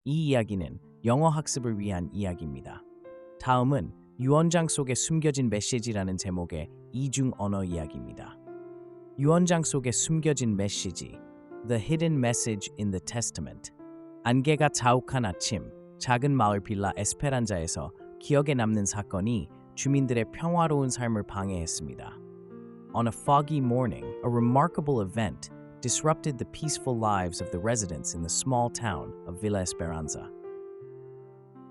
이 이야기는 영어 학습을 위한 이야기입니다. 다음은 유언장 속에 숨겨진 메시지라는 제목의 이중 언어 이야기입니다. 유언장 속에 숨겨진 메시지, The Hidden Message in the Testament. 안개가 자욱한 아침, 작은 마을 빌라 에스페란자에서 기억에 남는 사건이 주민들의 평화로운 삶을 방해했습니다. On a foggy morning, a remarkable event disrupted the peaceful lives of the residents in the small town of Villa Esperanza.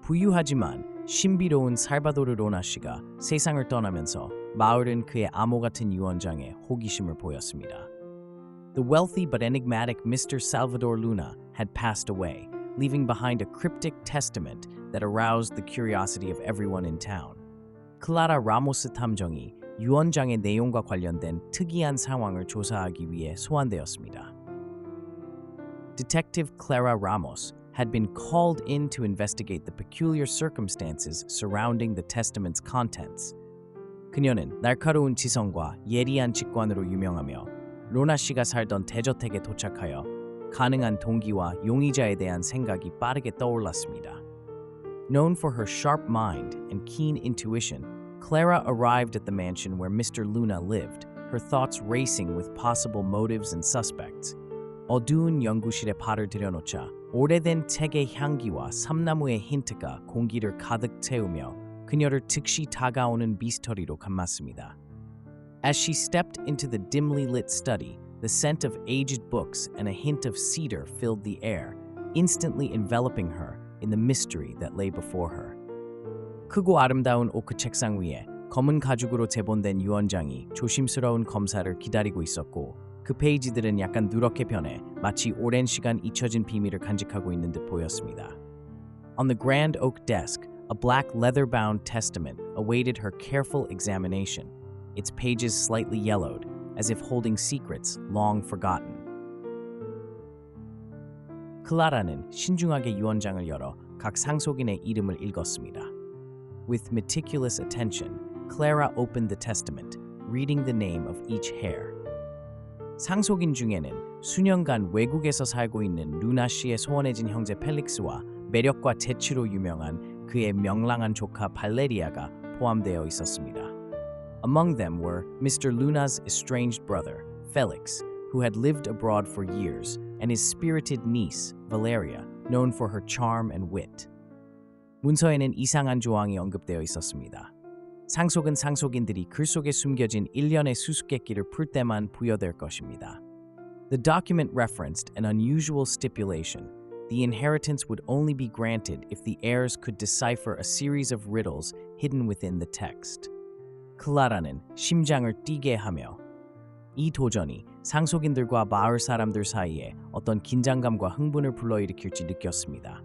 부유하지만 신비로운 살바도르 로나 씨가 세상을 떠나면서 마을은 그의 암호 같은 유언장에 호기심을 보였습니다. The wealthy but enigmatic Mr. Salvador Luna had passed away, leaving behind a cryptic testament that aroused the curiosity of everyone in town. 클라라 라모스 탐정이 유언장의 내용과 관련된 특이한 상황을 조사하기 위해 소환되었습니다. Detective Clara Ramos had been called in to investigate the peculiar circumstances surrounding the testament's contents. 그녀는 날카로운 지성과 예리한 직관으로 유명하며 로나 씨가 살던 대저택에 도착하여 가능한 동기와 용의자에 대한 생각이 빠르게 떠올랐습니다. Known for her sharp mind and keen intuition, Clara arrived at the mansion where Mr. Luna lived, her thoughts racing with possible motives and suspects. 어두운 연구실에 발을 들여놓자 오래된 책의 향기와 삼나무의 힌트가 공기를 가득 채우며 그녀를 즉시 다가오는 미스터리로 감쌌습니다. As she stepped into the dimly lit study, the scent of aged books and a hint of cedar filled the air, instantly enveloping her in the mystery that lay before her. 크고 아름다운 오크 책상 위에 검은 가죽으로 제본된 유언장이 조심스러운 검사를 기다리고 있었고 그 페이지들은 약간 누렇게 변해 마치 오랜 시간 잊혀진 비밀을 간직하고 있는 듯 보였습니다. On the grand oak desk, a black leather-bound testament awaited her careful examination, its pages slightly yellowed, as if holding secrets long forgotten. 클라라는 신중하게 유언장을 열어 각 상속인의 이름을 읽었습니다. With meticulous attention, Clara opened the testament, reading the name of each heir. 상속인 중에는 수년간 외국에서 살고 있는 루나 씨의 소원해진 형제 펠릭스와 매력과 재치로 유명한 그의 명랑한 조카 발레리아가 포함되어 있었습니다. Among them were Mr. Luna's estranged brother, Felix, who had lived abroad for years, and his spirited niece, Valeria, known for her charm and wit. 문서에는 이상한 조항이 언급되어 있었습니다. 상속은 상속인들이 글 속에 숨겨진 일련의 수수께끼를 풀 때만 부여될 것입니다. The document referenced an unusual stipulation. The inheritance would only be granted if the heirs could decipher a series of riddles hidden within the text. 클라라는 심장을 뛰게 하며 이 도전이 상속인들과 마을 사람들 사이에 어떤 긴장감과 흥분을 불러일으킬지 느꼈습니다.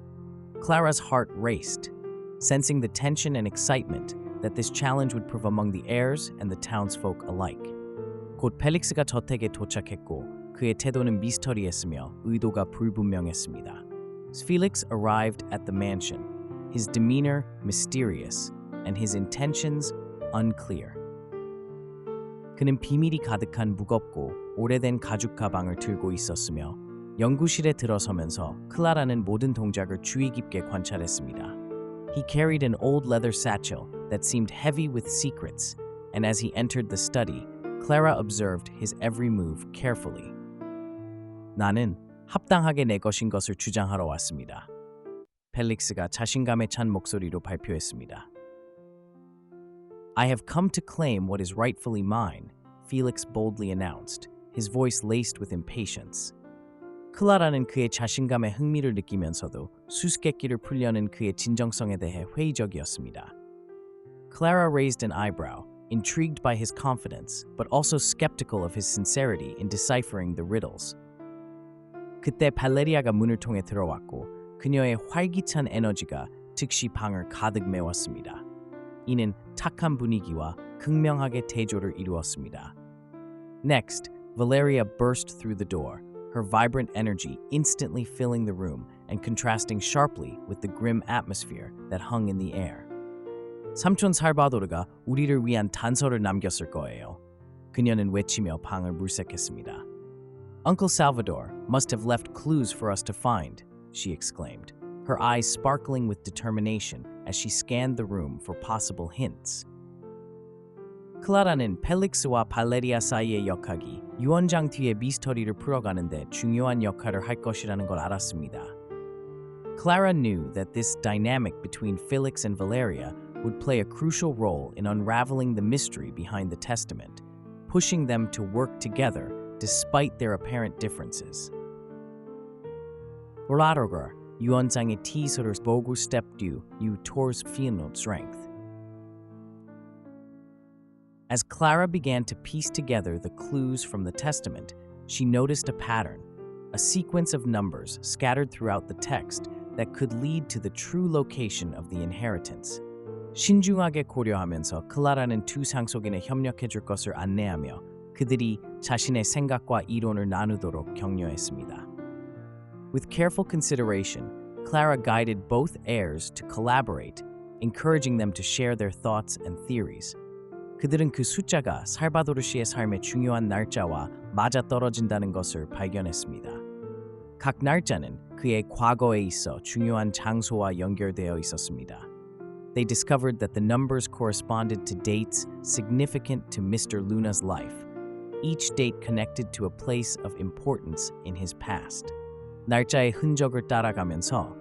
Clara's heart raced, sensing the tension and excitement that this challenge would prove among the heirs and the townsfolk alike. 곧 펠릭스가 저택에 도착했고 그의 태도는 미스터리했으며 의도가 불분명했습니다. Felix arrived at the mansion, his demeanor mysterious and his intentions unclear. 그는 비밀이 가득한 무겁고 오래된 가죽 가방을 들고 있었으며 연구실에 들어서면서 클라라는 모든 동작을 주의 깊게 관찰했습니다. He carried an old leather satchel that seemed heavy with secrets, and as he entered the study, Clara observed his every move carefully. 나는 합당하게 내 것인 것을 주장하러 왔습니다. 펠릭스가 자신감에 찬 목소리로 발표했습니다. I have come to claim what is rightfully mine, Felix boldly announced, his voice laced with impatience. 클라라는 그의 자신감에 흥미를 느끼면서도 수수께끼를 풀려는 그의 진정성에 대해 회의적이었습니다. Clara raised an eyebrow, intrigued by his confidence, but also skeptical of his sincerity in deciphering the riddles. 그때 발레리아가 문을 통해 들어왔고 그녀의 활기찬 에너지가 즉시 방을 가득 메웠습니다. 이는 탁한 분위기와 극명하게 대조를 이루었습니다. Next, Valeria burst through the door, her vibrant energy instantly filling the room and contrasting sharply with the grim atmosphere that hung in the air. 삼촌 살바도르가 우리를 위한 단서를 남겼을 거예요. 그녀는 외치며 방을 물색했습니다. Uncle Salvador must have left clues for us to find, she exclaimed, her eyes sparkling with determination as she scanned the room for possible hints. 클라라는 펠릭스와 발레리아 사이의 역학이 유언장 뒤의 미스터리를 풀어가는데 중요한 역할을 할 것이라는 걸 알았습니다. Clara knew that this dynamic between Felix and Valeria would play a crucial role in unraveling the mystery behind the testament, pushing them to work together despite their apparent differences. Volarogar, 유언장의 티서를 보고 step due, you tours field strength. As Clara began to piece together the clues from the testament, she noticed a pattern, a sequence of numbers scattered throughout the text that could lead to the true location of the inheritance. 신중하게 고려하면서 클라라는 두 상속인에 협력해 줄 것을 안내하며 그들이 자신의 생각과 이론을 나누도록 격려했습니다. With careful consideration, Clara guided both heirs to collaborate, encouraging them to share their thoughts and theories. 그들은 그 숫자가 살바도르 씨의 삶의 중요한 날짜와 맞아떨어진다는 것을 발견했습니다. 각 날짜는 그의 과거에 있어 중요한 장소와 연결되어 있었습니다. They discovered that the numbers corresponded to dates significant to Mr. Luna's life, each date connected to a place of importance in his past. 날짜의 흔적을 따라가면서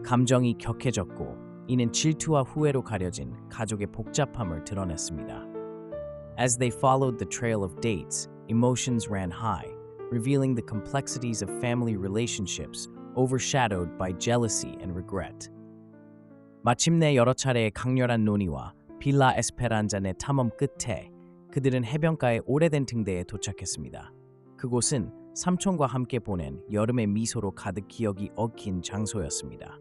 감정이 격해졌고 이는 질투와 후회로 가려진 가족의 복잡함을 드러냈습니다. As they followed the trail of dates, emotions ran high, revealing the complexities of family relationships overshadowed by jealousy and regret. 마침내 여러 차례의 강렬한 논의와 빌라 에스페란자 내 탐험 끝에 그들은 해변가의 오래된 등대에 도착했습니다. 그곳은 삼촌과 함께 보낸 여름의 미소로 가득 기억이 얽힌 장소였습니다.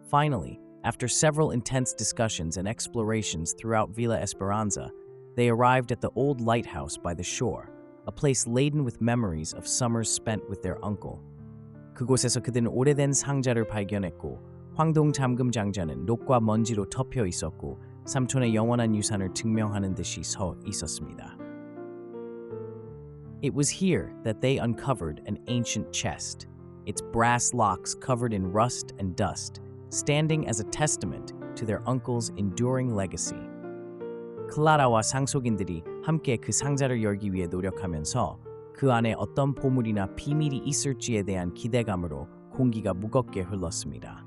Finally, after several intense discussions and explorations throughout Villa Esperanza, they arrived at the old lighthouse by the shore, a place laden with memories of summers spent with their uncle. 그곳에서 그들은 오래된 상자를 발견했고 황동 잠금 장자는 녹과 먼지로 덮여 있었고 삼촌의 영원한 유산을 증명하는 듯이 서 있었습니다. It was here that they uncovered an ancient chest, its brass locks covered in rust and dust, standing as a testament to their uncle's enduring legacy. 클라라와 상속인들이 함께 그 상자를 열기 위해 노력하면서 그 안에 어떤 보물이나 비밀이 있을지에 대한 기대감으로 공기가 무겁게 흘렀습니다.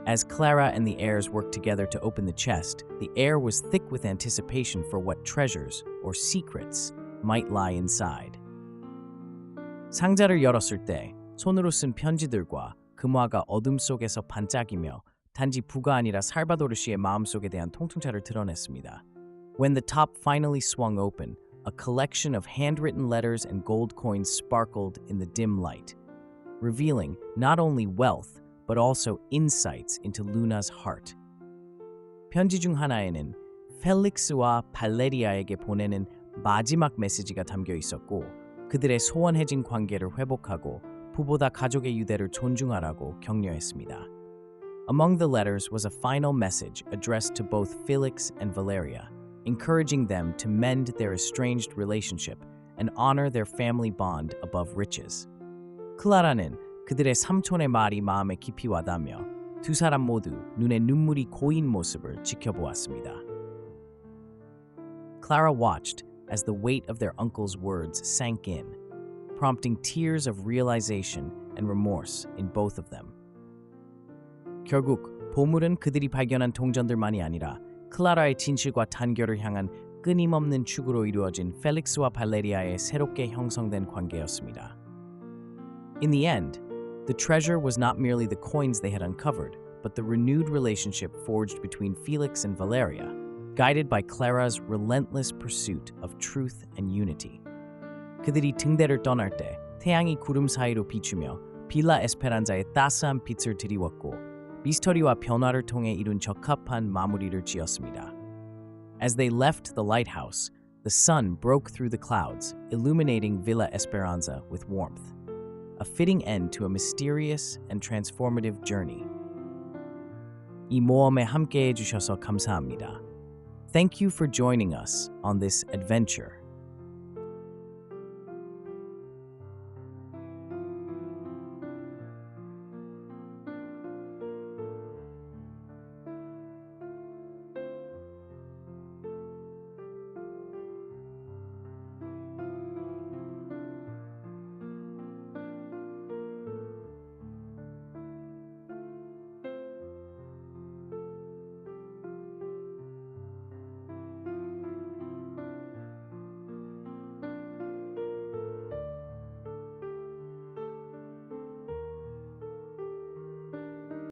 As Clara and the heirs worked together to open the chest, the air was thick with anticipation for what treasures or secrets might lie inside. 상자를 열었을 때 손으로 쓴 편지들과 금화가 어둠 속에서 반짝이며 단지 부가 아니라 살바도르 씨의 마음속에 대한 통찰을 드러냈습니다. When the top finally swung open, a collection of handwritten letters and gold coins sparkled in the dim light, revealing not only wealth but also insights into Luna's heart. 편지 중 하나에는 펠릭스와 발레리아에게 보내는 마지막 메시지가 담겨 있었고 그들의 소원해진 관계를 회복하고 부보다 가족의 유대를 존중하라고 격려했습니다. Among the letters was a final message addressed to both Felix and Valeria, encouraging them to mend their estranged relationship and honor their family bond above riches. 클라라는 그들의 삼촌의 말이 마음에 깊이 와닿으며 두 사람 모두 눈에 눈물이 고인 모습을 지켜보았습니다. Clara watched as the weight of their uncle's words sank in, prompting tears of realization and remorse in both of them. 결국 보물은 그들이 발견한 동전들만이 아니라 클라라의 진실과 단결을 향한 끊임없는 축으로 이루어진 펠릭스와 발레리아의 새롭게 형성된 관계였습니다. In the end, the treasure was not merely the coins they had uncovered, but the renewed relationship forged between Felix and Valeria, guided by Clara's relentless pursuit of truth and unity. 그들이 등대를 떠날 때 태양이 구름 사이로 비추며 빌라 에스페란자의 따스한 빛을 드리웠고 미스터리와 변화를 통해 이룬 적합한 마무리를 지었습니다. As they left the lighthouse, the sun broke through the clouds, illuminating Villa Esperanza with warmth. A fitting end to a mysterious and transformative journey. 이 모험에 함께해 주셔서 감사합니다. Thank you for joining us on this adventure.